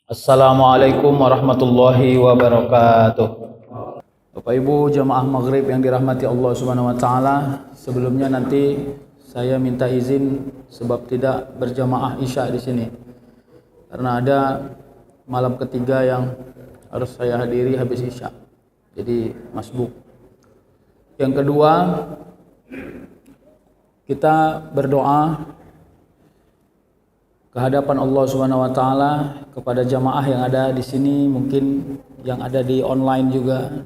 Assalamualaikum warahmatullahi wabarakatuh. Bapak Ibu jamaah maghrib yang dirahmati Allah Subhanahu wa taala, sebelumnya nanti saya minta izin sebab tidak berjamaah Isya di sini. Karena ada malam ketiga yang harus saya hadiri habis Isya. Jadi masbuk. Yang kedua, kita berdoa kehadapan Allah Subhanahu wa taala kepada jamaah yang ada di sini, mungkin yang ada di online juga.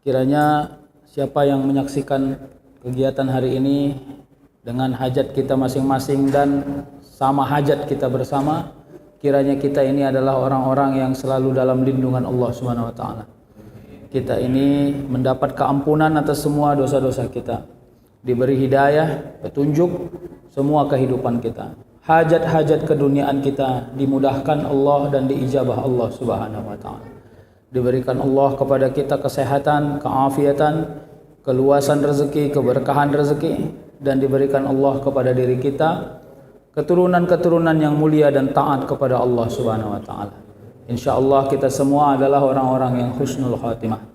Kiranya siapa yang menyaksikan kegiatan hari ini dengan hajat kita masing-masing dan sama hajat kita bersama, kiranya kita ini adalah orang-orang yang selalu dalam lindungan Allah Subhanahu wa taala. Kita ini mendapat keampunan atas semua dosa-dosa kita, diberi hidayah, petunjuk semua kehidupan kita. Hajat-hajat keduniaan kita dimudahkan Allah dan diijabah Allah Subhanahu wa taala. Diberikan Allah kepada kita kesehatan, keafiatan, keluasan rezeki, keberkahan rezeki, dan diberikan Allah kepada diri kita keturunan-keturunan yang mulia dan taat kepada Allah Subhanahu wa taala. Insyaallah kita semua adalah orang-orang yang husnul khatimah.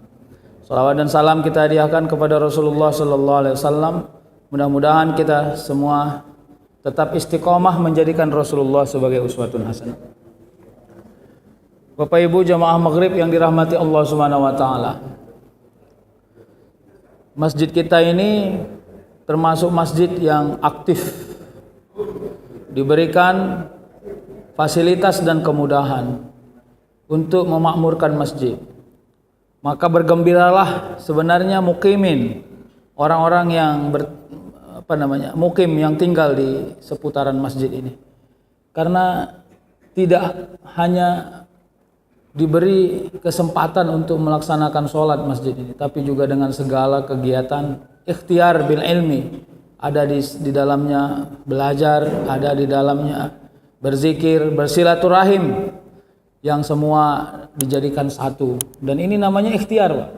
Salawat dan salam kita hadiahkan kepada Rasulullah sallallahu alaihi wasallam. Mudah-mudahan kita semua tetap istiqomah menjadikan Rasulullah sebagai uswatun hasanah. Bapak Ibu jamaah maghrib yang dirahmati Allah Subhanahu wa taala. Masjid kita ini termasuk masjid yang aktif, diberikan fasilitas dan kemudahan untuk memakmurkan masjid. Maka bergembiralah sebenarnya mukimin, orang-orang yang mukim yang tinggal di seputaran masjid ini, karena tidak hanya diberi kesempatan untuk melaksanakan sholat masjid ini, tapi juga dengan segala kegiatan ikhtiar bil ilmi, ada di dalamnya belajar, ada di dalamnya berzikir, bersilaturahim, yang semua dijadikan satu, dan ini namanya ikhtiar, Pak.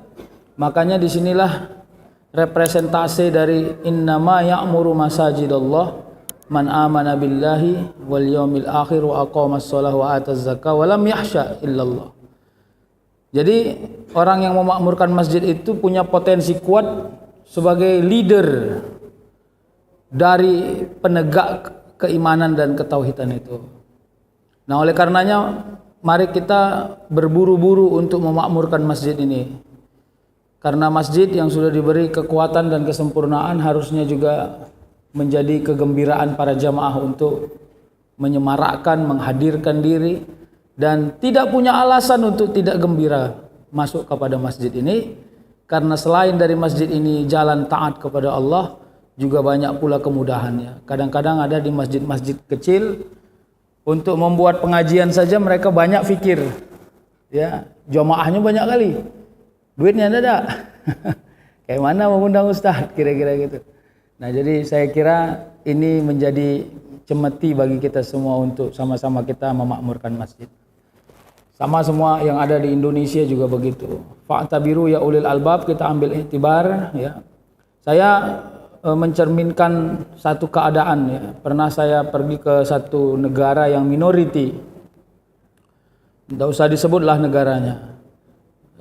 Makanya disinilah representasi dari innama ya'muru masajidallah man amana billahi wal yaumil akhir wa aqamas shalah wa ataz zakah wa lam yahsya illallah. Jadi orang yang memakmurkan masjid itu punya potensi kuat sebagai leader dari penegak keimanan dan ketauhidan itu. Nah, oleh karenanya mari kita berburu-buru untuk memakmurkan masjid ini. Karena masjid yang sudah diberi kekuatan dan kesempurnaan harusnya juga menjadi kegembiraan para jamaah untuk menyemarakkan, menghadirkan diri, dan tidak punya alasan untuk tidak gembira masuk kepada masjid ini. Karena selain dari masjid ini jalan taat kepada Allah, juga banyak pula kemudahannya. Kadang-kadang ada di masjid-masjid kecil, untuk membuat pengajian saja mereka banyak fikir, ya, jamaahnya banyak kali, duitnya ada. Kayak mana mengundang ustaz, kira-kira gitu. Nah, jadi saya kira ini menjadi cemeti bagi kita semua untuk sama-sama kita memakmurkan masjid. Sama semua yang ada di Indonesia juga begitu. Fa'tabiru ya ulil albab, kita ambil iktibar, ya. Saya mencerminkan satu keadaan, ya. Pernah saya pergi ke satu negara yang minoriti, tidak usah disebutlah negaranya.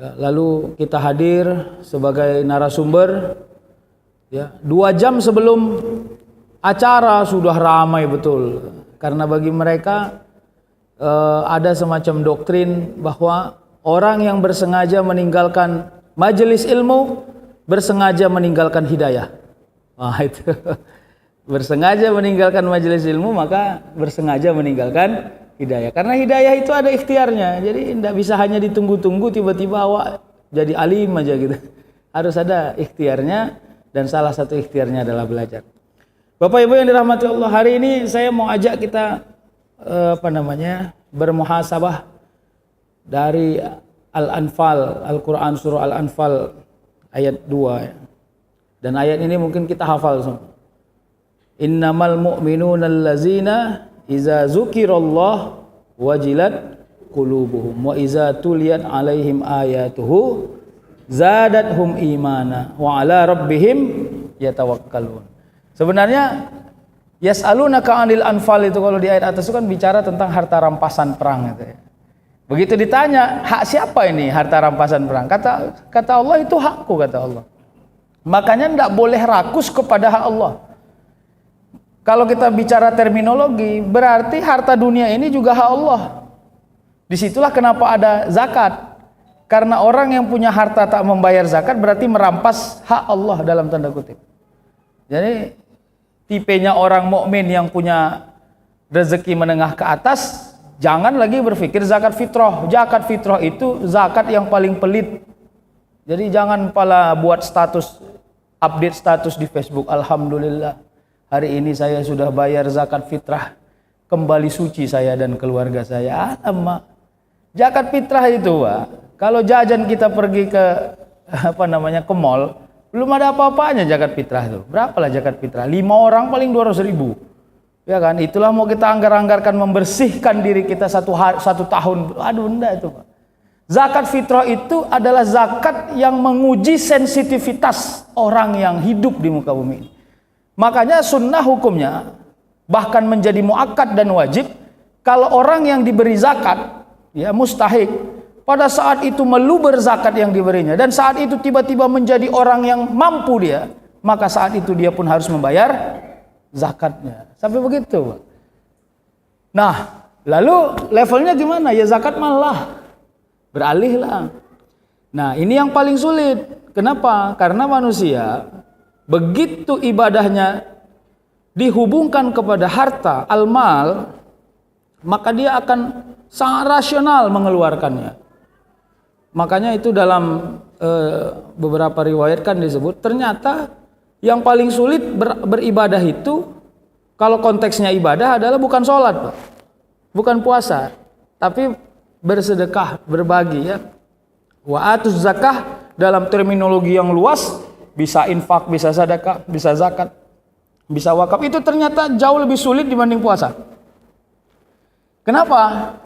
Lalu kita hadir sebagai narasumber, ya, 2 jam sebelum acara sudah ramai betul. Karena bagi mereka ada semacam doktrin bahwa orang yang bersengaja meninggalkan majelis ilmu bersengaja meninggalkan hidayah. Wah, itu bersengaja meninggalkan majelis ilmu maka bersengaja meninggalkan hidayah. Karena hidayah itu ada ikhtiarnya. Jadi tidak bisa hanya ditunggu-tunggu tiba-tiba awak jadi alim aja gitu. Harus ada ikhtiarnya, dan salah satu ikhtiarnya adalah belajar. Bapak Ibu yang dirahmati Allah, hari ini saya mau ajak kita bermuhasabah dari Al-Anfal, Al-Quran surah Al-Anfal ayat 2, ya. Dan ayat ini mungkin kita hafal semua. Innamal mu'minuna allazina iza zukirallah wajilat qulubuhum wa iza tuliyat alaihim ayatuhu zadathum imana wa ala rabbihim yatawakkalun. Sebenarnya Yas'alunaka 'anil anfal itu kalau di ayat atas itu kan bicara tentang harta rampasan perang gitu ya. Begitu ditanya, hak siapa ini harta rampasan perang? Kata Allah, itu hakku, kata Allah. Makanya tidak boleh rakus kepada hak Allah. Kalau kita bicara terminologi, berarti harta dunia ini juga hak Allah. Disitulah kenapa ada zakat. Karena orang yang punya harta tak membayar zakat berarti merampas hak Allah dalam tanda kutip. Jadi tipenya orang mukmin yang punya rezeki menengah ke atas, jangan lagi berpikir zakat fitrah. Zakat fitrah itu zakat yang paling pelit. Jadi jangan pala buat status, update status di Facebook, alhamdulillah hari ini saya sudah bayar zakat fitrah, kembali suci saya dan keluarga saya. Alamak, zakat fitrah itu, Pak, kalau jajan kita pergi ke ke mall, belum ada apa-apanya zakat fitrah itu. Berapalah zakat fitrah? 5 orang paling 200.000. Ya kan? Itulah mau kita anggar-anggarkan membersihkan diri kita satu tahun. Aduh, enggak itu, Pak. Zakat fitrah itu adalah zakat yang menguji sensitivitas orang yang hidup di muka bumi ini. Makanya sunnah hukumnya bahkan menjadi muakkad dan wajib kalau orang yang diberi zakat, ya mustahik, pada saat itu meluber zakat yang diberinya dan saat itu tiba-tiba menjadi orang yang mampu dia, maka saat itu dia pun harus membayar zakatnya. Sampai begitu. Nah, lalu levelnya gimana? Ya zakat malah beralihlah. Nah, ini yang paling sulit. Kenapa? Karena manusia begitu ibadahnya dihubungkan kepada harta, al-mal, maka dia akan sangat rasional mengeluarkannya. Makanya itu dalam beberapa riwayat kan disebut, ternyata yang paling sulit beribadah itu, kalau konteksnya ibadah adalah bukan sholat, Pak, bukan puasa, tapi bersedekah, berbagi, ya. Wa atuz zakah dalam terminologi yang luas bisa infak, bisa sedekah, bisa zakat, bisa wakaf. Itu ternyata jauh lebih sulit dibanding puasa. Kenapa?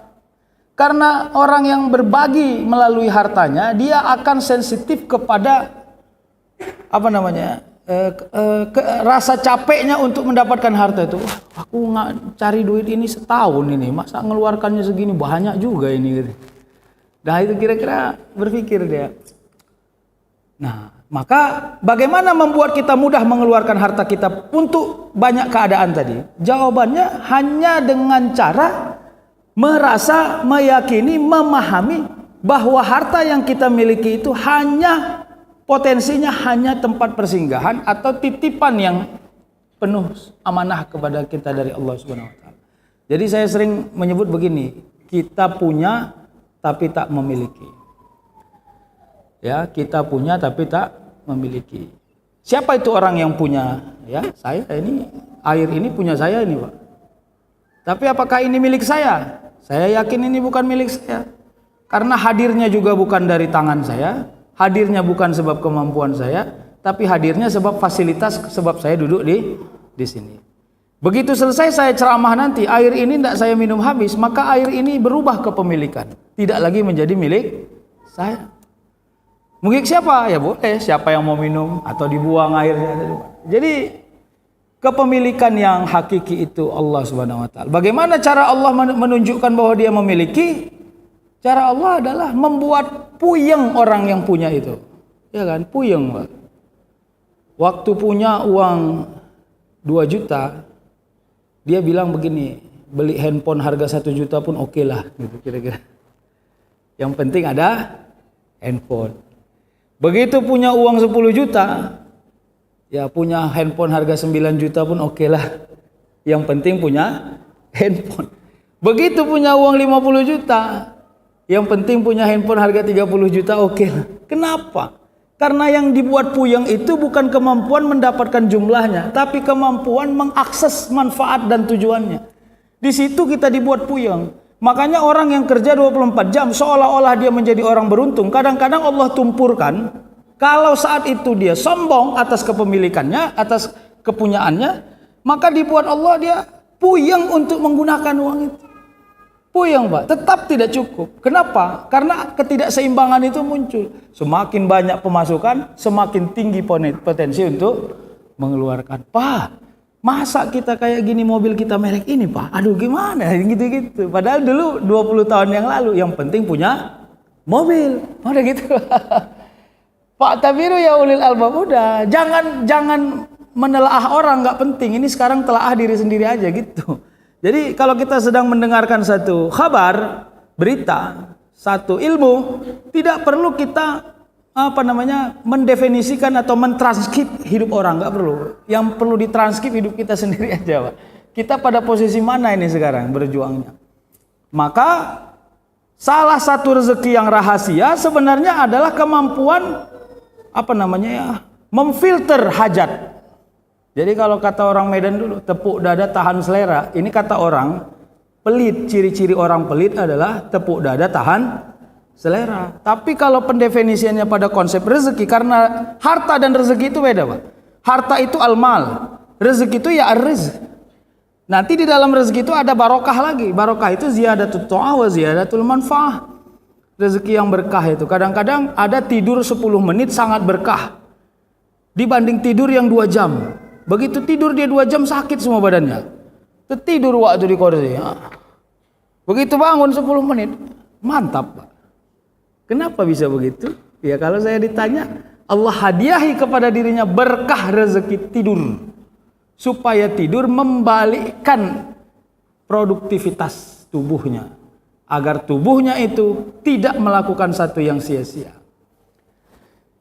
Karena orang yang berbagi melalui hartanya, dia akan sensitif kepada rasa capeknya untuk mendapatkan harta itu. Aku nggak cari duit ini setahun ini, masa ngeluarkannya segini banyak juga ini gitu. Nah, itu kira-kira berpikir dia. Nah, maka bagaimana membuat kita mudah mengeluarkan harta kita untuk banyak keadaan tadi? Jawabannya hanya dengan cara merasa, meyakini, memahami bahwa harta yang kita miliki itu hanya potensinya hanya tempat persinggahan atau titipan yang penuh amanah kepada kita dari Allah Subhanahu wa taala. Jadi saya sering menyebut begini, kita punya tapi tak memiliki. Ya, kita punya tapi tak memiliki. Siapa itu orang yang punya? Ya, saya ini, air ini punya saya ini, Pak. Tapi apakah ini milik saya? Saya yakin ini bukan milik saya. Karena hadirnya juga bukan dari tangan saya, hadirnya bukan sebab kemampuan saya, tapi hadirnya sebab fasilitas, sebab saya duduk di sini. Begitu selesai saya ceramah nanti, air ini tidak saya minum habis, maka air ini berubah kepemilikan, tidak lagi menjadi milik saya. Mungkin siapa? Ya boleh, siapa yang mau minum atau dibuang airnya. Jadi kepemilikan yang hakiki itu Allah Subhanahu wa taala. Bagaimana cara Allah menunjukkan bahwa dia memiliki? Cara Allah adalah membuat puyeng orang yang punya itu. Ya kan? Puyeng, Pak. Waktu punya uang 2 juta, dia bilang begini, beli handphone harga 1 juta pun oke lah, gitu kira-kira. Yang penting ada handphone. Begitu punya uang 10 juta, ya punya handphone harga 9 juta pun oke lah. Yang penting punya handphone. Begitu punya uang 50 juta, yang penting punya handphone harga 30 juta oke lah. Kenapa? Karena yang dibuat puyeng itu bukan kemampuan mendapatkan jumlahnya, tapi kemampuan mengakses manfaat dan tujuannya. Di situ kita dibuat puyeng. Makanya orang yang kerja 24 jam seolah-olah dia menjadi orang beruntung. Kadang-kadang Allah tumpurkan, kalau saat itu dia sombong atas kepemilikannya, atas kepunyaannya, maka dibuat Allah dia puyeng untuk menggunakan uang itu. Puyeng, Pak, tetap tidak cukup. Kenapa? Karena ketidakseimbangan itu muncul. Semakin banyak pemasukan, semakin tinggi potensi untuk mengeluarkan. Pak, Masa kita kayak gini mobil kita merek ini Pak? Aduh gimana gitu-gitu. Padahal dulu 20 tahun yang lalu yang penting punya mobil. Udah gitu. Pak tabiru ya ulil albab udah. Jangan menelaah orang nggak penting. Ini sekarang telaah diri sendiri aja gitu. Jadi kalau kita sedang mendengarkan satu kabar, berita, satu ilmu, tidak perlu kita mendefinisikan atau mentranskrip hidup orang, nggak perlu. Yang perlu ditranskrip hidup kita sendiri aja, Pak. Kita pada posisi mana ini sekarang berjuangnya? Maka salah satu rezeki yang rahasia sebenarnya adalah kemampuan memfilter hajat. Jadi kalau kata orang Medan dulu, tepuk dada tahan selera. Ini kata orang pelit, ciri-ciri orang pelit adalah tepuk dada tahan selera. Tapi kalau pendefinisiannya pada konsep rezeki, karena harta dan rezeki itu beda, Pak. Harta itu al-mal, rezeki itu ya ar-rizq. Nanti di dalam rezeki itu ada barokah lagi. Barokah itu ziyadatul ta'ah wa ziyadatul manfaah. Rezeki yang berkah itu kadang-kadang ada tidur 10 menit sangat berkah dibanding tidur yang 2 jam. Begitu tidur dia 2 jam sakit semua badannya. Tidur waktu di kursi. Begitu bangun 10 menit mantap, Pak. Kenapa bisa begitu? Ya kalau saya ditanya, Allah hadiahi kepada dirinya berkah rezeki tidur. Supaya tidur membalikkan produktivitas tubuhnya. Agar tubuhnya itu tidak melakukan satu yang sia-sia.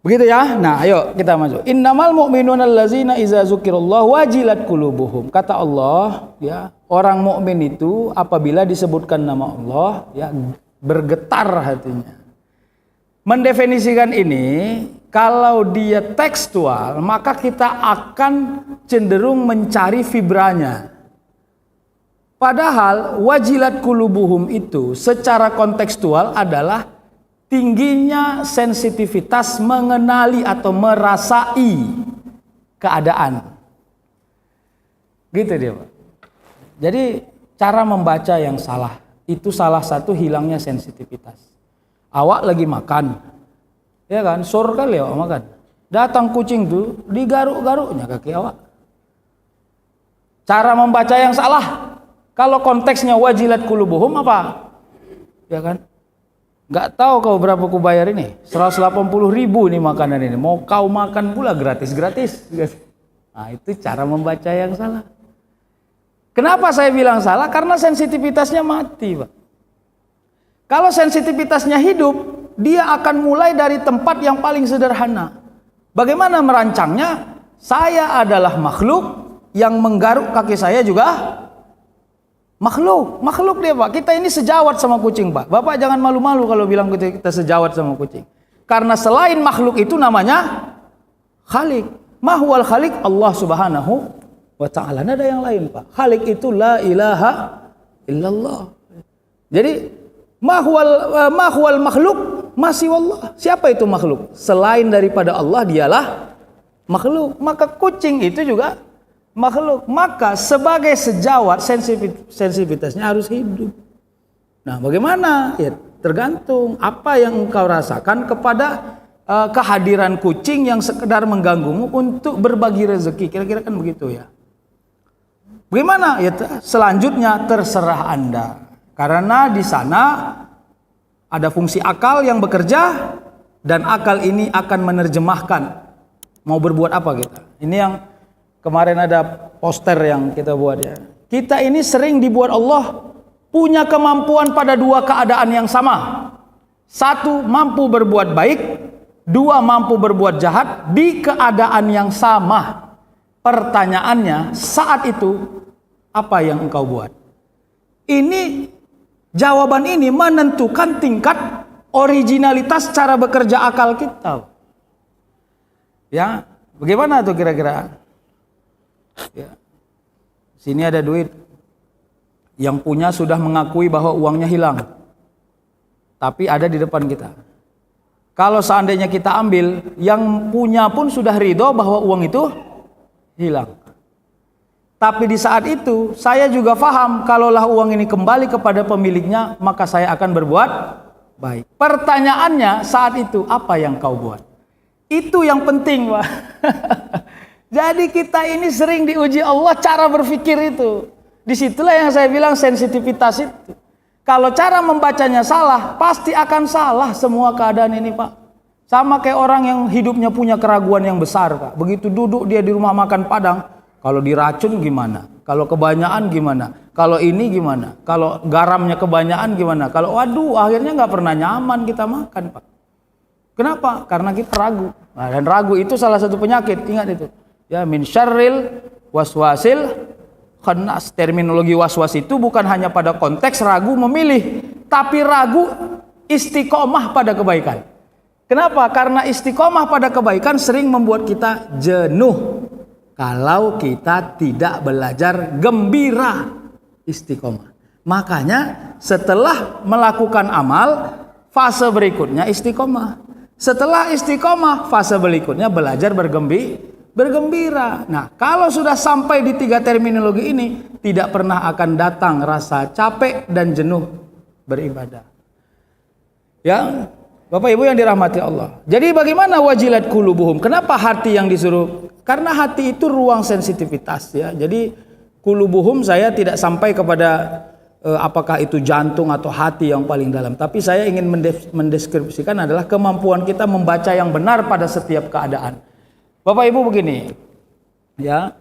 Begitu ya? Nah ayo kita masuk. Innamal mu'minuna allazina iza zukirallah wajilat qulubuhum. Kata Allah, ya, orang mukmin itu apabila disebutkan nama Allah, ya, bergetar hatinya. Mendefinisikan ini, kalau dia tekstual, maka kita akan cenderung mencari vibranya. Padahal wajilat qulubuhum itu secara kontekstual adalah tingginya sensitivitas mengenali atau merasai keadaan. Gitu dia, Pak. Jadi cara membaca yang salah, itu salah satu hilangnya sensitivitas. Awak lagi makan, ya kan, sor kali awak makan. Datang kucing tuh, digaruk-garuknya kaki awak. Cara membaca yang salah. Kalau konteksnya wajilat qulubuhum apa? Ya kan? Nggak tahu kau berapa ku bayar ini? 180.000 nih makanan ini. Mau kau makan pula gratis-gratis. Nah itu cara membaca yang salah. Kenapa saya bilang salah? Karena sensitivitasnya mati, Pak. Kalau sensitivitasnya hidup, dia akan mulai dari tempat yang paling sederhana. Bagaimana merancangnya? Saya adalah makhluk, yang menggaruk kaki saya juga makhluk dia, Pak. Kita ini sejawat sama kucing, Pak. Bapak jangan malu-malu kalau bilang kita sejawat sama kucing. Karena selain makhluk itu namanya Khalik. Mahwal Khalik Allah Subhanahu wa ta'ala. Ada yang lain, Pak. Khalik itu la ilaha illallah. Jadi mahwal makhluk masih wallah. Siapa itu makhluk? Selain daripada Allah dialah makhluk. Maka kucing itu juga makhluk. Maka sebagai sejawat sensitivitasnya harus hidup. Nah bagaimana? Ya tergantung apa yang engkau rasakan kepada kehadiran kucing yang sekedar mengganggumu untuk berbagi rezeki. Kira-kira kan begitu ya. Bagaimana? Ya selanjutnya terserah Anda. Karena di sana ada fungsi akal yang bekerja dan akal ini akan menerjemahkan mau berbuat apa kita. Ini yang kemarin ada poster yang kita buat ya. Kita ini sering dibuat Allah punya kemampuan pada 2 keadaan yang sama. 1 mampu berbuat baik, 2 mampu berbuat jahat di keadaan yang sama. Pertanyaannya saat itu apa yang engkau buat? Ini jawaban ini menentukan tingkat originalitas cara bekerja akal kita. Ya, bagaimana tuh kira-kira? Ya. Sini ada duit. Yang punya sudah mengakui bahwa uangnya hilang. Tapi ada di depan kita. Kalau seandainya kita ambil, yang punya pun sudah ridho bahwa uang itu hilang. Tapi di saat itu saya juga paham kalaulah uang ini kembali kepada pemiliknya maka saya akan berbuat baik. Pertanyaannya saat itu apa yang kau buat? Itu yang penting, Pak. Jadi kita ini sering diuji Allah cara berpikir itu. Disitulah yang saya bilang sensitivitas itu. Kalau cara membacanya salah, pasti akan salah semua keadaan ini, Pak. Sama kayak orang yang hidupnya punya keraguan yang besar, Pak. Begitu duduk dia di rumah makan Padang, kalau diracun gimana? Kalau kebanyakan gimana? Kalau ini gimana? Kalau garamnya kebanyakan gimana? Kalau waduh, akhirnya nggak pernah nyaman kita makan, Pak. Kenapa? Karena kita ragu. Nah, dan ragu itu salah satu penyakit, ingat itu. Ya, min syarril waswasil khannas. Terminologi waswas itu bukan hanya pada konteks ragu memilih, tapi ragu istiqomah pada kebaikan. Kenapa? Karena istiqomah pada kebaikan sering membuat kita jenuh kalau kita tidak belajar gembira istiqomah. Makanya setelah melakukan amal, fase berikutnya istiqomah. Setelah istiqomah, fase berikutnya belajar bergembira. Nah, kalau sudah sampai di 3 terminologi ini, tidak pernah akan datang rasa capek dan jenuh beribadah. Ya, Bapak Ibu yang dirahmati Allah. Jadi bagaimana wajilat qulubuhum? Kenapa hati yang disuruh? Karena hati itu ruang sensitivitas, ya. Jadi qulubuhum saya tidak sampai kepada apakah itu jantung atau hati yang paling dalam, tapi saya ingin mendeskripsikan adalah kemampuan kita membaca yang benar pada setiap keadaan. Bapak Ibu begini, ya,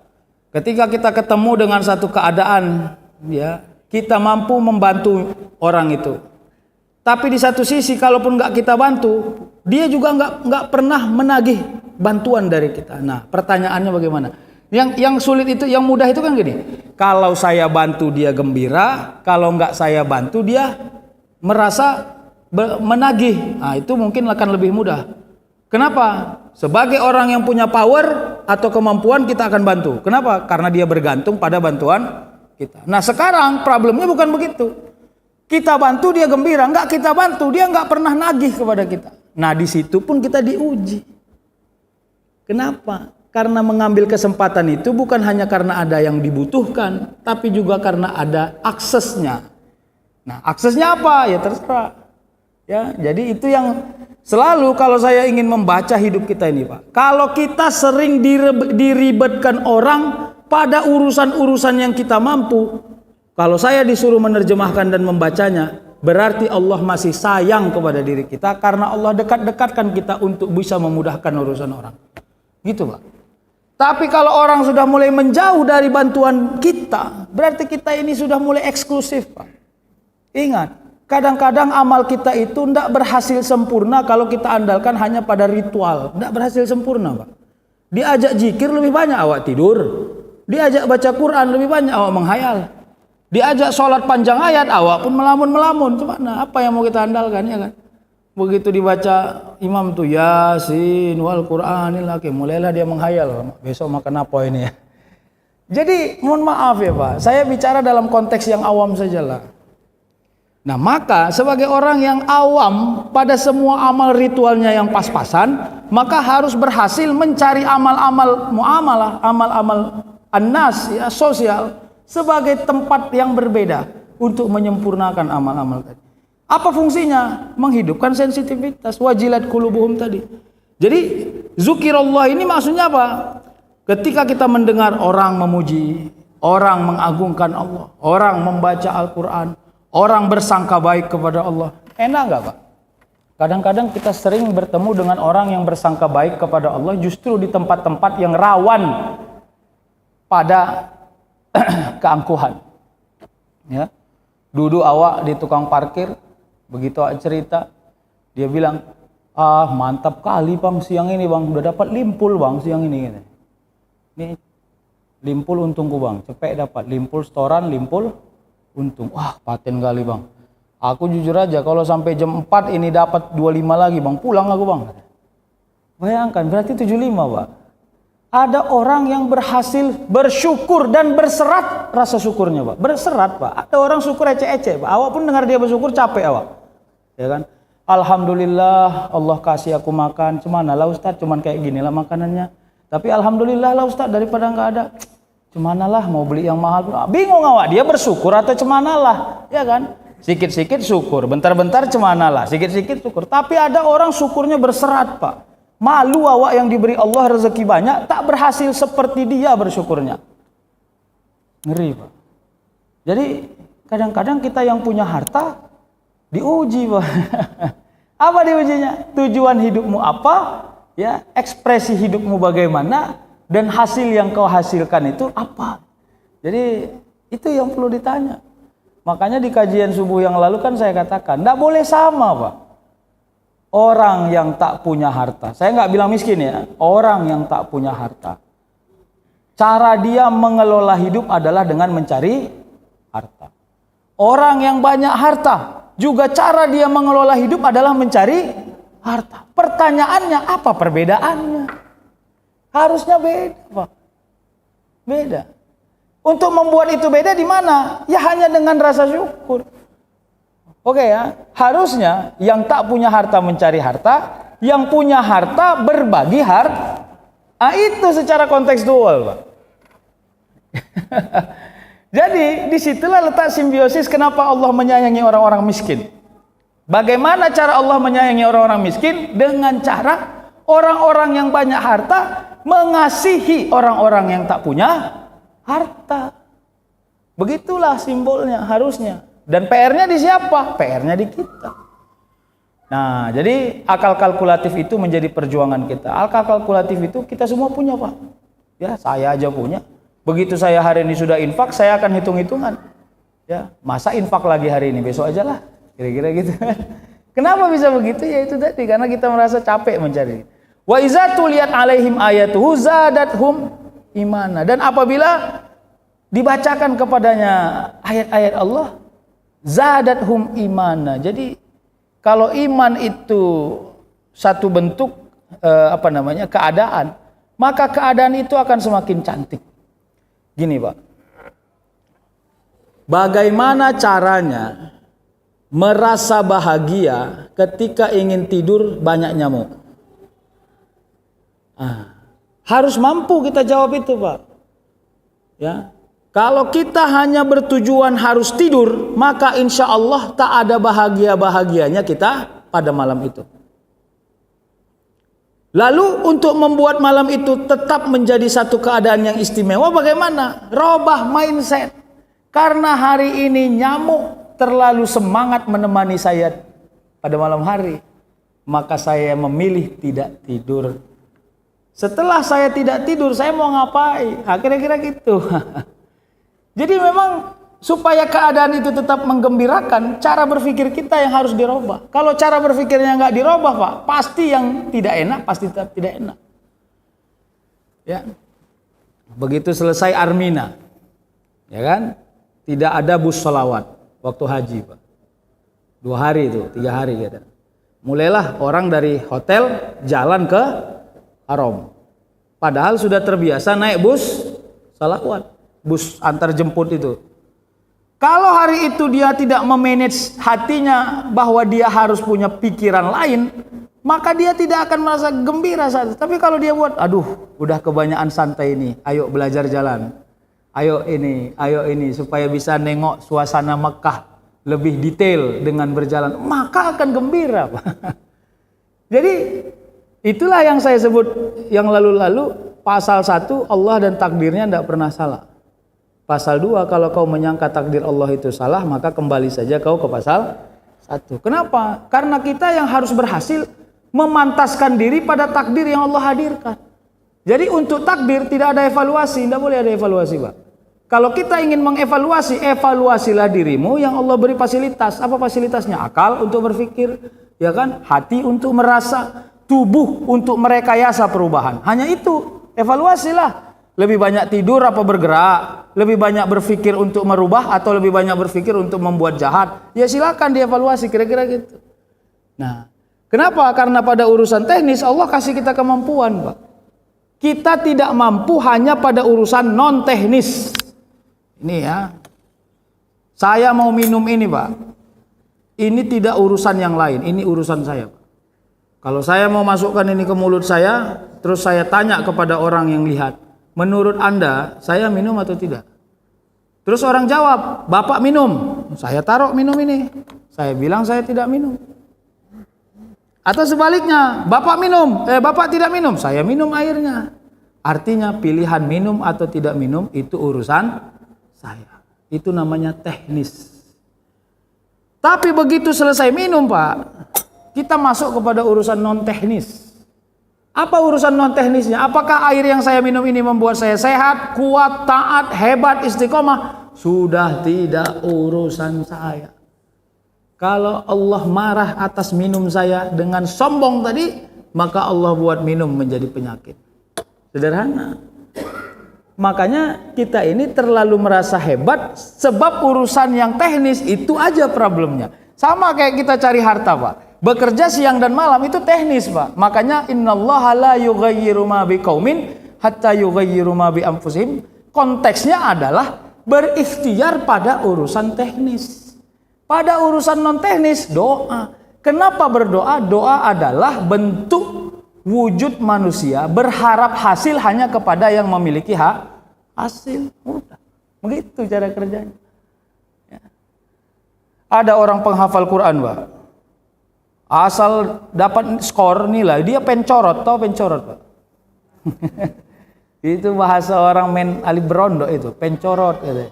ketika kita ketemu dengan satu keadaan, ya, kita mampu membantu orang itu. Tapi di satu sisi, kalaupun nggak kita bantu, dia juga nggak pernah menagih bantuan dari kita. Nah, pertanyaannya bagaimana? Yang sulit itu, yang mudah itu kan gini. Kalau saya bantu dia gembira, kalau nggak saya bantu dia merasa menagih. Nah, itu mungkin akan lebih mudah. Kenapa? Sebagai orang yang punya power atau kemampuan kita akan bantu. Kenapa? Karena dia bergantung pada bantuan kita. Nah, sekarang problemnya bukan begitu. Kita bantu dia gembira, nggak kita bantu dia nggak pernah nagih kepada kita. Nah, di situ pun kita diuji. Kenapa? Karena mengambil kesempatan itu bukan hanya karena ada yang dibutuhkan, tapi juga karena ada aksesnya. Nah, aksesnya apa? Ya terserah. Ya, jadi itu yang selalu kalau saya ingin membaca hidup kita ini, Pak. Kalau kita sering diribetkan orang pada urusan-urusan yang kita mampu, kalau saya disuruh menerjemahkan dan membacanya, berarti Allah masih sayang kepada diri kita karena Allah dekat-dekatkan kita untuk bisa memudahkan urusan orang. Gitu, Pak. Tapi kalau orang sudah mulai menjauh dari bantuan kita, berarti kita ini sudah mulai eksklusif, Pak. Ingat, kadang-kadang amal kita itu tidak berhasil sempurna kalau kita andalkan hanya pada ritual. Tidak berhasil sempurna, Pak. Diajak zikir lebih banyak awak tidur. Diajak baca Quran lebih banyak awak menghayal. Diajak sholat panjang ayat awak pun melamun-melamun. Cuma nah, apa yang mau kita andalkan, ya kan? Begitu dibaca imam tuh Yasin wal Qur'anil hakim, mulailah dia menghayal, besok makan apa ini ya. Jadi mohon maaf ya Pak, saya bicara dalam konteks yang awam sajalah. Nah, maka sebagai orang yang awam pada semua amal ritualnya yang pas-pasan, maka harus berhasil mencari amal-amal muamalah, amal-amal annas ya, sosial sebagai tempat yang berbeda untuk menyempurnakan amal-amal tadi. Apa fungsinya? Menghidupkan sensitivitas, wajilat qulubuhum tadi. Jadi zikirullah ini maksudnya apa? Ketika kita mendengar orang memuji, orang mengagungkan Allah, orang membaca Al-Quran, orang bersangka baik kepada Allah, enak nggak Pak? Kadang-kadang kita sering bertemu dengan orang yang bersangka baik kepada Allah justru di tempat-tempat yang rawan pada keangkuhan. Ya, duduk awak di tukang parkir. Begitu cerita, dia bilang, ah mantap kali bang siang ini bang, udah dapat limpul bang siang ini. Ini limpul untungku bang, cepet dapat limpul setoran, limpul untung. Wah paten kali bang. Aku jujur aja kalau sampai jam 4 ini dapat 25 lagi bang, pulang aku bang. Bayangkan berarti 75 Pak. Ada orang yang berhasil bersyukur dan berserat rasa syukurnya Pak. Berserat Pak. Ada orang syukur ecek-ecek Pak. Awak pun dengar dia bersyukur capek awak. Ya kan? Alhamdulillah Allah kasih aku makan. Cemana lah Ustaz, cuman kayak gini lah makanannya. Tapi alhamdulillah lah Ustaz daripada nggak ada. Cemana lah mau beli yang mahal. Bingung awak, dia bersyukur atau cemana lah. Ya kan? Sikit-sikit syukur, bentar-bentar cemana lah. Sikit-sikit syukur. Tapi ada orang syukurnya berserat Pak. Malu awak yang diberi Allah rezeki banyak, tak berhasil seperti dia bersyukurnya. Ngeri, Pak. Jadi kadang-kadang kita yang punya harta diuji, Pak. Apa diujinya? Tujuan hidupmu apa? Ya, ekspresi hidupmu bagaimana? Dan hasil yang kau hasilkan itu apa? Jadi itu yang perlu ditanya. Makanya di kajian subuh yang lalu kan saya katakan, tidak boleh sama, Pak. Orang yang tak punya harta, saya nggak bilang miskin ya, orang yang tak punya harta, cara dia mengelola hidup adalah dengan mencari harta. Orang yang banyak harta, juga cara dia mengelola hidup adalah mencari harta. Pertanyaannya, apa perbedaannya? Harusnya beda, Pak. Beda. Untuk membuat itu beda di mana? Ya hanya dengan rasa syukur. Oke ya, harusnya yang tak punya harta mencari harta, yang punya harta berbagi harta. Itu secara kontekstual, Pak. Jadi disitulah letak simbiosis kenapa Allah menyayangi orang-orang miskin. Bagaimana cara Allah menyayangi orang-orang miskin? Dengan cara orang-orang yang banyak harta mengasihi orang-orang yang tak punya harta. Begitulah simbolnya harusnya. Dan PR-nya di siapa? PR-nya di kita. Nah, jadi akal kalkulatif itu menjadi perjuangan kita. Akal kalkulatif itu kita semua punya, Pak. Ya, saya aja punya. Begitu saya hari ini sudah infak, saya akan hitung-hitungan. Ya, masa infak lagi hari ini, besok aja lah. Kira-kira gitu. Kenapa bisa begitu? Ya itu tadi, karena kita merasa capek mencari. Wa iza tuliyat alaihim ayatuhu zadathum imana. Dan apabila dibacakan kepadanya ayat-ayat Allah, zadathum imana. Jadi kalau iman itu satu bentuk keadaan, maka keadaan itu akan semakin cantik. Gini, Pak. Bagaimana caranya merasa bahagia ketika ingin tidur banyak nyamuk? Harus mampu kita jawab itu, Pak. Ya. Kalau kita hanya bertujuan harus tidur, maka insya Allah tak ada bahagia-bahagianya kita pada malam itu. Lalu untuk membuat malam itu tetap menjadi satu keadaan yang istimewa, bagaimana? Robah mindset. Karena hari ini nyamuk terlalu semangat menemani saya pada malam hari, maka saya memilih tidak tidur. Setelah saya tidak tidur, saya mau ngapain? Kira-kira gitu. Jadi memang supaya keadaan itu tetap menggembirakan, cara berpikir kita yang harus dirubah. Kalau cara berpikirnya nggak dirubah, Pak, pasti yang tidak enak, pasti tetap tidak enak. Ya, begitu selesai Armina, ya kan, tidak ada bus sholawat waktu haji, Pak. 2 hari itu, 3 hari gitu. Mulailah orang dari hotel jalan ke Haram. Padahal sudah terbiasa naik bus sholawat. Bus antar jemput itu. Kalau hari itu dia tidak memanage hatinya bahwa dia harus punya pikiran lain, maka dia tidak akan merasa gembira saat itu. Tapi kalau dia buat, aduh, udah kebanyakan santai ini, ayo belajar jalan, ayo ini, supaya bisa nengok suasana Mekah lebih detail dengan berjalan, maka akan gembira. Jadi itulah yang saya sebut yang lalu-lalu, pasal 1 Allah dan takdirnya tidak pernah salah. Pasal 2, kalau kau menyangka takdir Allah itu salah, maka kembali saja kau ke pasal 1. Kenapa? Karena kita yang harus berhasil memantaskan diri pada takdir yang Allah hadirkan. Jadi untuk takdir tidak ada evaluasi, tidak boleh ada evaluasi, Pak. Kalau kita ingin mengevaluasi, evaluasilah dirimu yang Allah beri fasilitas. Apa fasilitasnya? Akal untuk berpikir, ya kan? Hati untuk merasa, tubuh untuk merekayasa perubahan. Hanya itu, evaluasilah. Lebih banyak tidur apa bergerak? Lebih banyak berpikir untuk merubah atau lebih banyak berpikir untuk membuat jahat? Ya silakan dievaluasi, kira-kira gitu. Nah, kenapa? Karena pada urusan teknis Allah kasih kita kemampuan, Pak. Kita tidak mampu hanya pada urusan non teknis. Ini ya. Saya mau minum ini, Pak. Ini tidak urusan yang lain, ini urusan saya, Pak. Kalau saya mau masukkan ini ke mulut saya, terus saya tanya kepada orang yang lihat, menurut Anda, saya minum atau tidak? Terus orang jawab, Bapak minum. Saya taruh minum ini. Saya bilang saya tidak minum. Atau sebaliknya, bapak minum, bapak tidak minum, saya minum airnya. Artinya pilihan minum atau tidak minum itu urusan saya. Itu namanya teknis. Tapi begitu selesai minum Pak, kita masuk kepada urusan non teknis. Apa urusan non teknisnya? Apakah air yang saya minum ini membuat saya sehat, kuat, taat, hebat, istiqomah? Sudah tidak urusan saya. Kalau Allah marah atas minum saya dengan sombong tadi, maka Allah buat minum menjadi penyakit. Sederhana. Makanya kita ini terlalu merasa hebat sebab urusan yang teknis itu aja problemnya. Sama kayak kita cari harta Pak. Bekerja siang dan malam itu teknis Pak. Makanya innallaha la yughayyiru ma biqaumin hatta yughayyiru ma bi anfusihim. Konteksnya adalah berikhtiar pada urusan teknis. Pada urusan non teknis doa. Kenapa berdoa? Doa adalah bentuk wujud manusia berharap hasil hanya kepada yang memiliki hasil. Udah. Begitu cara kerjanya. Ya. Ada orang penghafal Quran, Pak. Asal dapat skor nilai, dia pencorot, tahu pencorot, Pak? Itu bahasa orang main Ali Berondo itu, pencorot gitu.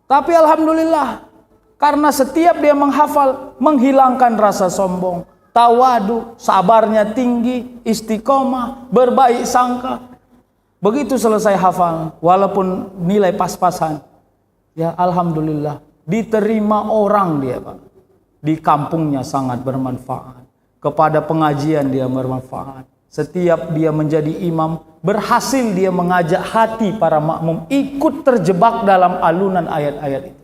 Tapi alhamdulillah, karena setiap dia menghafal, menghilangkan rasa sombong, tawadu, sabarnya tinggi, istiqomah, berbaik sangka. Begitu selesai hafal, walaupun nilai pas-pasan, ya alhamdulillah, diterima orang dia Pak. Di kampungnya sangat bermanfaat. Kepada pengajian dia bermanfaat. Setiap dia menjadi imam, berhasil dia mengajak hati para makmum ikut terjebak dalam alunan ayat-ayat itu.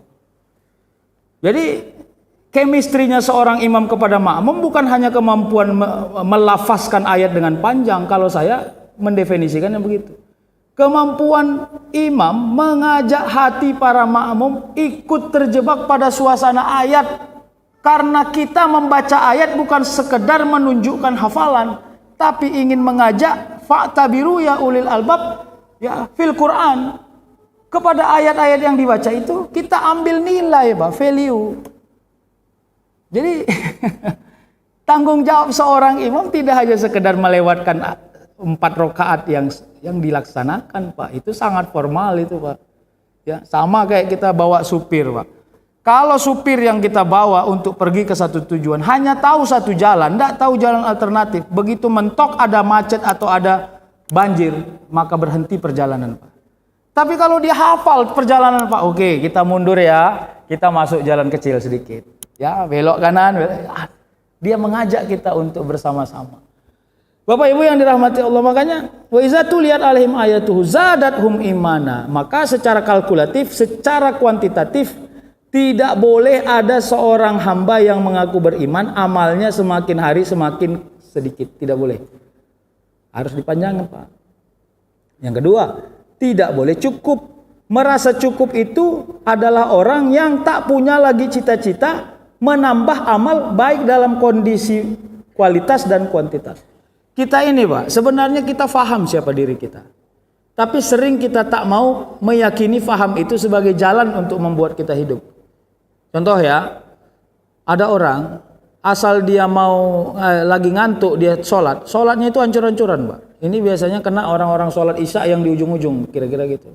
Jadi chemistry-nya seorang imam kepada makmum bukan hanya kemampuan melafazkan ayat dengan panjang. Kalau saya mendefinisikannya begitu. Kemampuan imam mengajak hati para makmum ikut terjebak pada suasana ayat. Karena kita membaca ayat bukan sekedar menunjukkan hafalan, tapi ingin mengajak fa'tabiru ya ulil albab ya fil Quran. Kepada ayat-ayat yang dibaca itu kita ambil nilai, Pak, value. Jadi tanggung jawab seorang imam tidak hanya sekedar melewatkan 4 rakaat yang dilaksanakan, Pak. Itu sangat formal itu, Pak. Ya, sama kayak kita bawa supir, Pak. Kalau supir yang kita bawa untuk pergi ke satu tujuan hanya tahu satu jalan, tidak tahu jalan alternatif, begitu mentok ada macet atau ada banjir, maka berhenti perjalanan, Pak. Tapi kalau dia hafal perjalanan, Pak, oke, kita mundur ya, kita masuk jalan kecil sedikit, ya, belok kanan, dia mengajak kita untuk bersama-sama. Bapak Ibu yang dirahmati Allah, makanya wa iza tuliyat alaihim ayatuhu zadathum imana. Maka secara kalkulatif, secara kuantitatif, tidak boleh ada seorang hamba yang mengaku beriman, amalnya semakin hari semakin sedikit. Tidak boleh. Harus dipanjangkan, Pak. Yang kedua, tidak boleh cukup. Merasa cukup itu adalah orang yang tak punya lagi cita-cita menambah amal baik dalam kondisi kualitas dan kuantitas. Kita ini, Pak, sebenarnya kita faham siapa diri kita. Tapi sering kita tak mau meyakini faham itu sebagai jalan untuk membuat kita hidup. Contoh ya, ada orang asal dia mau lagi ngantuk dia sholatnya itu hancur-hancuran, Pak. Ini biasanya kena orang-orang sholat isya yang di ujung-ujung, kira-kira gitu.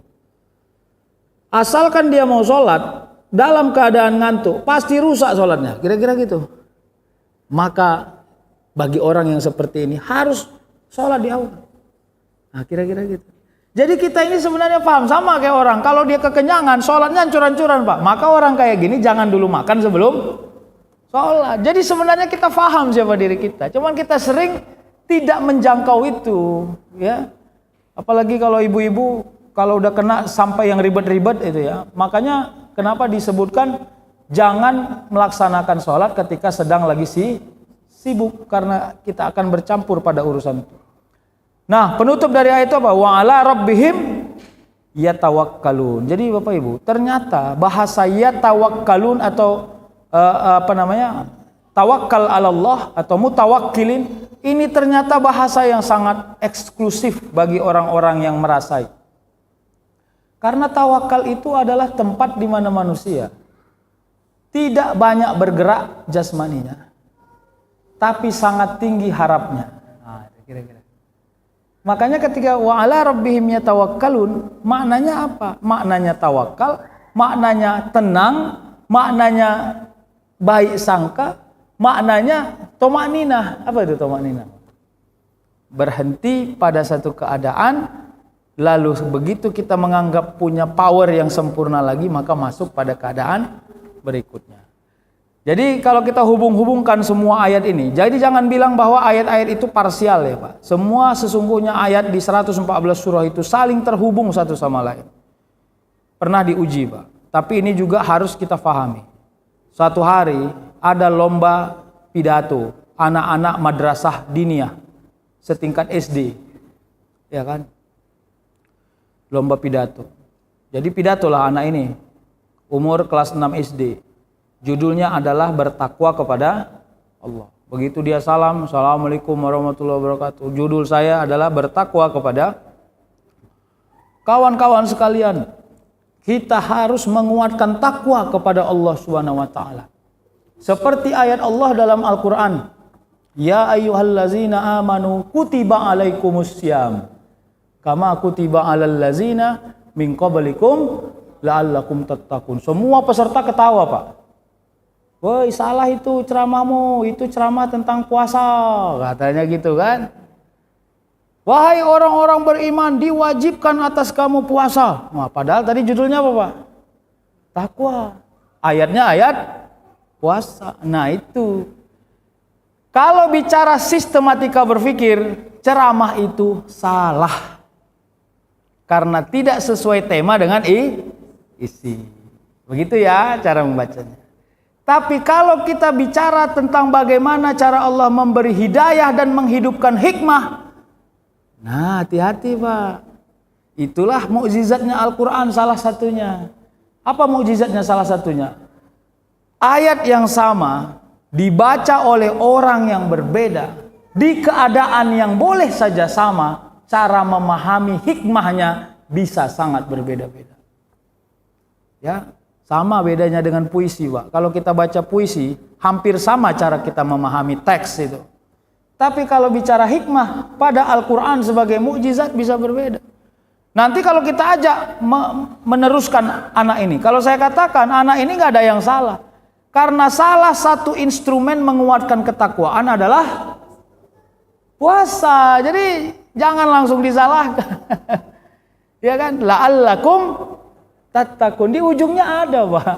Asalkan dia mau sholat dalam keadaan ngantuk, pasti rusak sholatnya, kira-kira gitu. Maka bagi orang yang seperti ini harus sholat di awal. Nah, kira-kira gitu. Jadi kita ini sebenarnya paham sama kayak orang. Kalau dia kekenyangan, sholatnya hancur-hancuran, Pak. Maka orang kayak gini jangan dulu makan sebelum sholat. Jadi sebenarnya kita paham siapa diri kita. Cuman kita sering tidak menjangkau itu, ya. Apalagi kalau ibu-ibu kalau udah kena sampai yang ribet-ribet itu ya. Makanya kenapa disebutkan jangan melaksanakan sholat ketika sedang lagi sibuk, karena kita akan bercampur pada urusan itu. Nah, penutup dari ayat itu apa? Wa ala rabbihim yatawakkalun. Jadi Bapak Ibu, ternyata bahasa yatawakkalun atau tawakal 'ala Allah atau mutawakkilin ini ternyata bahasa yang sangat eksklusif bagi orang-orang yang merasai. Karena tawakal itu adalah tempat di mana manusia tidak banyak bergerak jasmaninya. tapi sangat tinggi harapnya. Nah, kira-kira. Makanya ketika wa ala rabbihim yatawakkalun, maknanya apa? Maknanya tawakal, maknanya tenang, maknanya baik sangka, maknanya tomakninah. Apa itu tomakninah? Berhenti pada satu keadaan, lalu begitu kita menganggap punya power yang sempurna lagi, maka masuk pada keadaan berikutnya. Jadi kalau kita hubung-hubungkan semua ayat ini, jadi jangan bilang bahwa ayat-ayat itu parsial ya Pak. Semua sesungguhnya ayat di 114 surah itu saling terhubung satu sama lain. Pernah diuji Pak. Tapi ini juga harus kita pahami. Suatu hari ada lomba pidato anak-anak madrasah diniyah setingkat SD. Ya kan? Lomba pidato. Jadi pidatolah anak ini. Umur kelas 6 SD. Judulnya adalah bertakwa kepada Allah. Begitu dia salam, Assalamualaikum warahmatullahi wabarakatuh. Judul saya adalah bertakwa kepada kawan-kawan sekalian. Kita harus menguatkan takwa kepada Allah Subhanahu wa taala. Seperti ayat Allah dalam Al-Qur'an, ya ayyuhallazina amanu kutiba alaikumussyam kama kutiba alal ladzina min qablikum la'allakum tattaqun. Semua peserta ketawa, Pak. Woi, salah itu ceramahmu, itu ceramah tentang puasa, katanya gitu kan. Wahai orang-orang beriman, diwajibkan atas kamu puasa. Nah, padahal tadi judulnya apa Pak? Takwa. Ayatnya ayat puasa. Nah itu. Kalau bicara sistematika berpikir, ceramah itu salah. Karena tidak sesuai tema dengan isi. Begitu ya cara membacanya. Tapi kalau kita bicara tentang bagaimana cara Allah memberi hidayah dan menghidupkan hikmah, nah hati-hati Pak. Itulah mukjizatnya Al-Quran salah satunya. Apa mukjizatnya salah satunya? Ayat yang sama dibaca oleh orang yang berbeda, di keadaan yang boleh saja sama, cara memahami hikmahnya bisa sangat berbeda-beda. Ya. Sama bedanya dengan puisi, Pak. Kalau kita baca puisi, hampir sama cara kita memahami teks itu. Tapi kalau bicara hikmah, pada Al-Quran sebagai mukjizat bisa berbeda. Nanti kalau kita ajak meneruskan anak ini, kalau saya katakan anak ini nggak ada yang salah. Karena salah satu instrumen menguatkan ketakwaan adalah puasa. Jadi jangan langsung disalahkan. Ya kan? La'allakum tattaqun, di ujungnya ada Pak.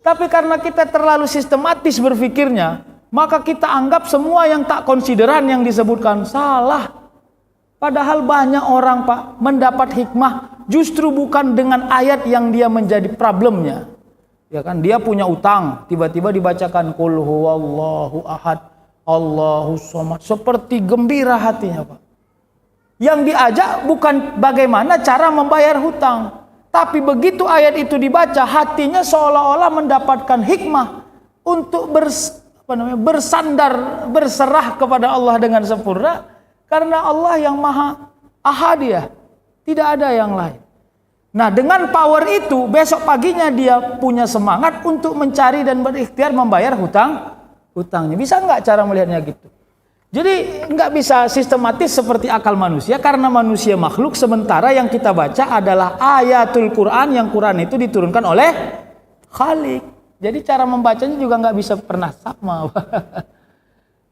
Tapi karena kita terlalu sistematis berpikirnya, maka kita anggap semua yang tak konsideran yang disebutkan salah. Padahal banyak orang Pak mendapat hikmah justru bukan dengan ayat yang dia menjadi problemnya. Ya kan, dia punya utang, tiba-tiba dibacakan qul huwallahu ahad, Allahus somad, seperti gembira hatinya Pak. Yang diajak bukan bagaimana cara membayar hutang. Tapi begitu ayat itu dibaca, hatinya seolah-olah mendapatkan hikmah untuk bersandar, berserah kepada Allah dengan sempurna. Karena Allah yang maha ahadiyah, tidak ada yang lain. Nah dengan power itu, besok paginya dia punya semangat untuk mencari dan berikhtiar membayar hutangnya. Bisa nggak cara melihatnya gitu? Jadi nggak bisa sistematis seperti akal manusia, karena manusia makhluk, sementara yang kita baca adalah ayatul Quran, yang Quran itu diturunkan oleh Khalik. Jadi cara membacanya juga nggak bisa pernah sama.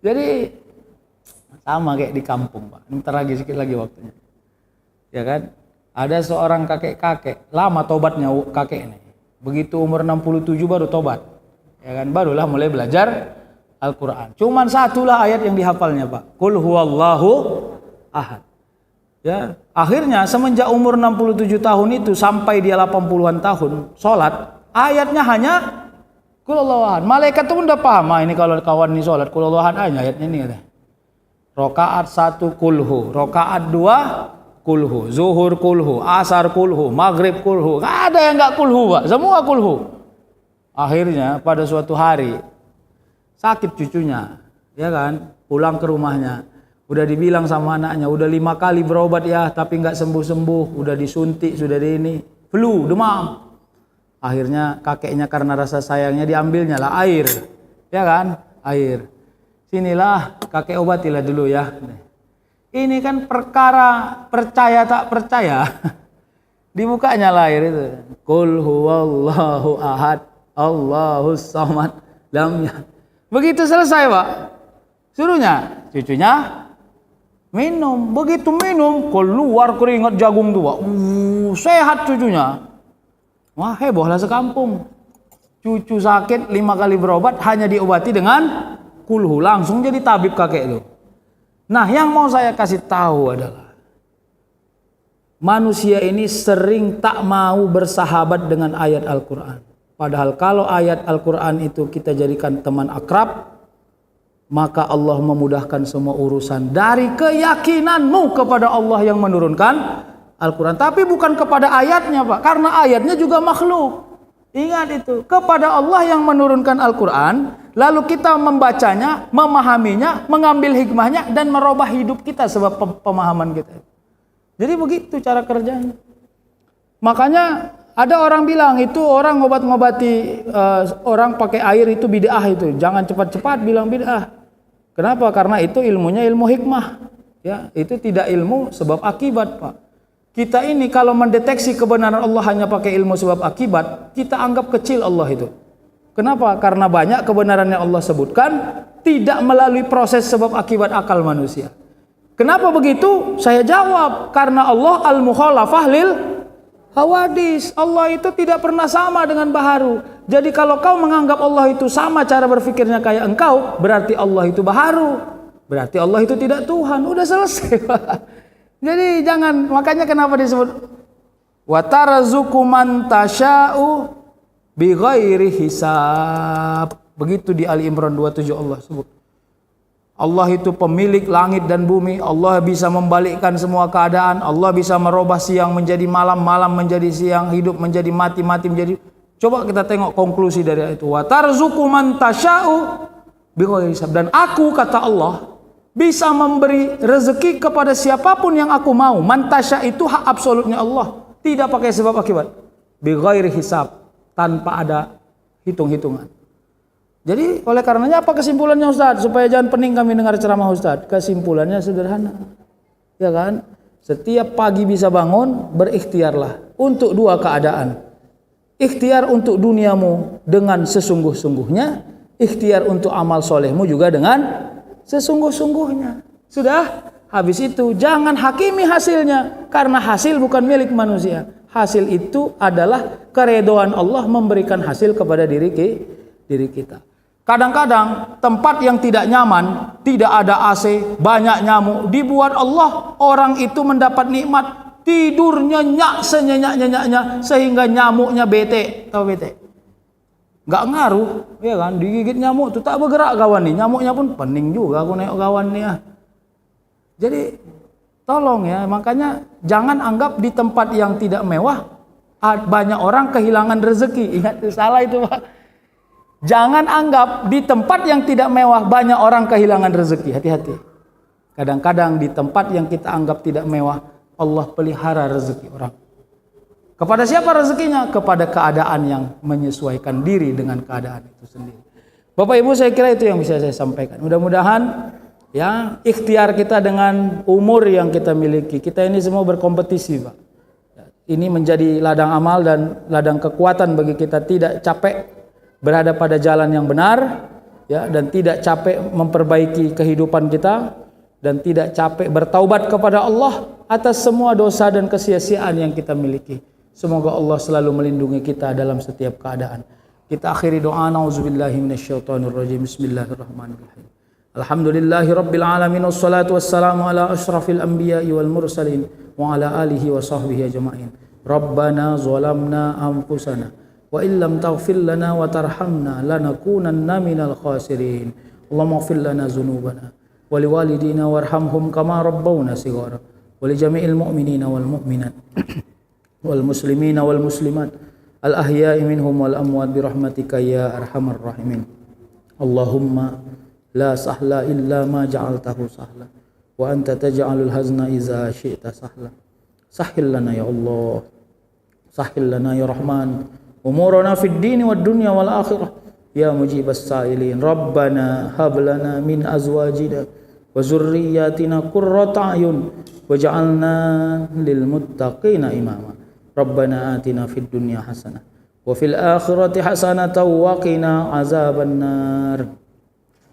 Jadi sama kayak di kampung Pak. Bentar lagi, sedikit lagi waktunya. Ya kan? Ada seorang kakek-kakek, lama tobatnya kakek ini. Begitu umur 67 baru tobat. Ya kan? Barulah mulai belajar Al-Quran. Cuman satulah ayat yang dihafalnya Pak. Qul huwallahu ahad. Ya, akhirnya semenjak umur 67 tahun itu sampai dia 80-an tahun sholat, ayatnya hanya qul huwallahu ahad. Malaikat itu udah paham, ini kalau kawan ini sholat qul huwallahu ahad aja ayatnya ini. Rakaat 1 kulhu, rakaat 2 kulhu, zuhur kulhu, asar kulhu, maghrib kulhu. Nggak ada yang nggak kulhu Pak, semua kulhu. Akhirnya pada suatu hari sakit cucunya, ya kan, pulang ke rumahnya, udah dibilang sama anaknya, udah 5 kali berobat ya, tapi nggak sembuh-sembuh, udah disuntik, sudah di ini, flu, demam. Akhirnya kakeknya karena rasa sayangnya diambilnya lah air, ya kan, air. Sinilah kakek obatilah dulu ya. Ini kan perkara percaya tak percaya. Dibukanya lahir itu. Qul huwallahu ahad, Allahus samad, lam yalid. Begitu selesai, Pak. Suruhnya cucunya minum. Begitu minum, keluar keringat jagung tuh, Pak. Sehat cucunya. Wah, hebohlah sekampung. Cucu sakit 5 kali berobat hanya diobati dengan kulhu. Langsung jadi tabib kakek itu. Nah, yang mau saya kasih tahu adalah manusia ini sering tak mau bersahabat dengan ayat Al-Quran. Padahal kalau ayat Al-Quran itu kita jadikan teman akrab, maka Allah memudahkan semua urusan dari keyakinanmu kepada Allah yang menurunkan Al-Quran. Tapi bukan kepada ayatnya, Pak, karena ayatnya juga makhluk. Ingat itu, kepada Allah yang menurunkan Al-Quran, lalu kita membacanya, memahaminya, mengambil hikmahnya, dan merubah hidup kita sebab pemahaman kita. Jadi begitu cara kerjanya. Makanya ada orang bilang itu orang ngobat-ngobati orang pakai air itu bid'ah itu. Jangan cepat-cepat bilang bid'ah. Kenapa? Karena itu ilmunya ilmu hikmah. Ya, itu tidak ilmu sebab akibat, Pak. Kita ini kalau mendeteksi kebenaran Allah hanya pakai ilmu sebab akibat, kita anggap kecil Allah itu. Kenapa? Karena banyak kebenaran yang Allah sebutkan tidak melalui proses sebab akibat akal manusia. Kenapa begitu? Saya jawab, karena Allah al-mukhalafah lil hawadis. Allah itu tidak pernah sama dengan baharu. Jadi kalau kau menganggap Allah itu sama cara berpikirnya kayak engkau, berarti Allah itu baharu. Berarti Allah itu tidak Tuhan. Udah selesai, Pak. Jadi jangan, makanya kenapa disebut wa tarzuqu man tasya'u bighairi hisab. Begitu di Ali Imran 27 Allah sebut. Allah itu pemilik langit dan bumi. Allah bisa membalikkan semua keadaan. Allah bisa merubah siang menjadi malam, malam menjadi siang, hidup menjadi mati, mati menjadi. Coba kita tengok konklusi dari itu. Wa tarzuqu man tasya'u bighairi hisab. Dan aku, kata Allah, bisa memberi rezeki kepada siapapun yang aku mau. Mantasya itu hak absolutnya Allah. Tidak pakai sebab akibat. Bighairi hisab. Tanpa ada hitung-hitungan. Jadi oleh karenanya apa kesimpulannya, Ustaz? Supaya jangan pening kami dengar ceramah Ustaz. Kesimpulannya sederhana. Ya kan? Setiap pagi bisa bangun, berikhtiarlah. Untuk dua keadaan. Ikhtiar untuk duniamu dengan sesungguh-sungguhnya. Ikhtiar untuk amal solehmu juga dengan sesungguh-sungguhnya. Sudah? Habis itu jangan hakimi hasilnya, karena hasil bukan milik manusia. Hasil itu adalah keridhaan Allah memberikan hasil kepada diri kita. Kadang-kadang tempat yang tidak nyaman, tidak ada AC, banyak nyamuk, dibuat Allah orang itu mendapat nikmat, tidur nyenyak senyenyak-nyenyaknya sehingga nyamuknya bete. Tahu bete? Nggak ngaruh, ya kan? Digigit nyamuk tuh tak bergerak kawan nih, nyamuknya pun pening juga aku nengok kawan nih ya. Jadi tolong ya, makanya jangan anggap di tempat yang tidak mewah banyak orang kehilangan rezeki. Ingat, salah itu, Pak. Jangan anggap di tempat yang tidak mewah banyak orang kehilangan rezeki. Hati-hati. Kadang-kadang di tempat yang kita anggap tidak mewah, Allah pelihara rezeki orang. Kepada siapa rezekinya? Kepada keadaan yang menyesuaikan diri dengan keadaan itu sendiri. Bapak Ibu, saya kira itu yang bisa saya sampaikan. Mudah-mudahan ya ikhtiar kita dengan umur yang kita miliki. Kita ini semua berkompetisi, Pak. Ini menjadi ladang amal dan ladang kekuatan bagi kita, tidak capek berada pada jalan yang benar, ya, dan tidak capek memperbaiki kehidupan kita, dan tidak capek bertaubat kepada Allah atas semua dosa dan kesia-siaan yang kita miliki. Semoga Allah selalu melindungi kita dalam setiap keadaan. Kita akhiri doa, na'udzubillahi minasyaitonirrajim. Bismillahirrahmanirrahim. Alhamdulillahi rabbil alamin, wassalatu wassalamu ala asyrafil anbiya'i wal mursalin wa ala alihi wa sahbihi ajma'in. Rabbana zalamna anfusana wa illam taghfir lana wa tarhamna lanakunanna minal khasirin. Allahumma ighfir lana dzunubana wa liwalidina warhamhum kama rabbawna shighara wa li jami'il mu'minina wal mu'minat wal muslimina wal muslimat al ahya'i minhum wal amwat bi rahmatika ya arhamar rahimin. Allahumma la sahla illa ma ja'altahu sahla wa anta taj'alul hazna idza syi'ta sahla. Sahhil lana ya Allah, sahhil lana ya Rahman umurana fid dini wad dunya wal akhirah ya mujibas sa'ilin. Rabbana hab lana min azwajina wa zurriyyatina qurrata a'yun waj'alna lil muttaqina imama. Rabbana atina fid dunya hasanah wa fil akhirati hasanatan wa qina azabannar.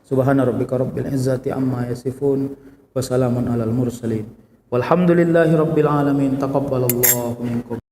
Subhana rabbika rabbil izzati amma yasifun wa salamun alal mursalin walhamdulillahi rabbil alamin. Taqabbalallahu minkum.